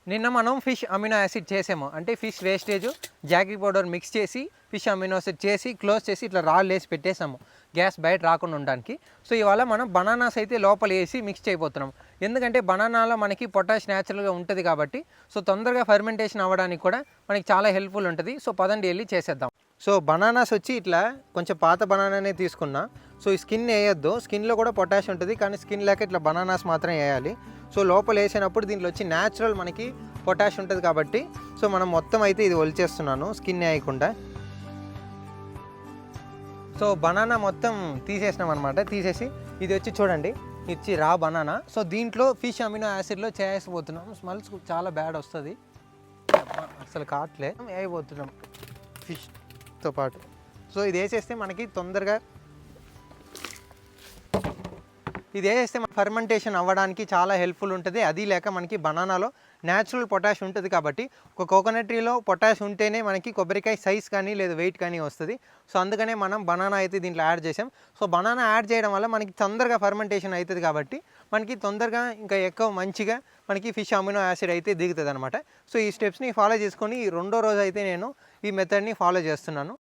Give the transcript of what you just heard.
నిన్న మనం fish amino acid చేసాము. అంటే ఫిష్ వేస్టేజ్ జాగీ పౌడర్ మిక్స్ చేసి ఫిష్ అమినో యాసిడ్ చేసి క్లోజ్ చేసి ఇట్లా రాళ్ళు వేసి పెట్టేసాము గ్యాస్ బయట రాకుండా ఉండడానికి. సో ఇవాళ మనం బనానాస్ అయితే లోపల వేసి మిక్స్ చేయబోతున్నాం. ఎందుకంటే బనానాలో మనకి పొటాష్ న్యాచురల్గా ఉంటుంది కాబట్టి సో తొందరగా ఫర్మెంటేషన్ అవ్వడానికి కూడా మనకి చాలా హెల్ప్ఫుల్ ఉంటుంది. సో పదండి వెళ్ళి చేసేద్దాం. సో బనానాస్ వచ్చి ఇట్లా కొంచెం పాత బనానానే తీసుకున్నా. సో ఈ స్కిన్ వేయొద్దు, స్కిన్లో కూడా పొటాష్ ఉంటుంది కానీ స్కిన్ లేక ఇట్లా బనానాస్ మాత్రం వేయాలి. సో లోపల వేసినప్పుడు దీంట్లో వచ్చి న్యాచురల్ మనకి పొటాష్ ఉంటుంది కాబట్టి సో మనం మొత్తం అయితే ఇది ఒలిచేస్తున్నాను స్కిన్ వేయకుండా. సో బనానా మొత్తం తీసేసినాం అనమాట. తీసేసి ఇది వచ్చి చూడండి ఇచ్చి రా బనానా. సో దీంట్లో ఫిష్ అమినో యాసిడ్లో చేసిపోతున్నాం. స్మెల్స్ చాలా బ్యాడ్ వస్తుంది, అసలు కాట్లే వేయబోతున్నాం ఫిష్తో పాటు. సో ఇది వేసేస్తే మనకి తొందరగా ఇది వేస్తే ఫర్మెంటేషన్ అవ్వడానికి చాలా హెల్ప్ఫుల్ ఉంటుంది. అది లేక మనకి బనానాలో న్యాచురల్ పొటాష్ ఉంటుంది కాబట్టి ఒక కోకోనట్ ట్రీలో పొటాష్ ఉంటేనే మనకి కొబ్బరికాయ సైజ్ కానీ లేదా వెయిట్ కానీ వస్తుంది. సో అందుకనే మనం బనానా అయితే దీంట్లో యాడ్ చేసాం. సో బనానా యాడ్ చేయడం వల్ల మనకి తొందరగా ఫర్మెంటేషన్ అవుతుంది కాబట్టి మనకి తొందరగా ఇంకా ఎక్కువ మంచిగా మనకి ఫిష్ అమినో యాసిడ్ అయితే దిగుతుంది అనమాట. సో ఈ స్టెప్స్ని ఫాలో చేసుకొని రెండో రోజు అయితే నేను ఈ మెథడ్ని ఫాలో చేస్తున్నాను.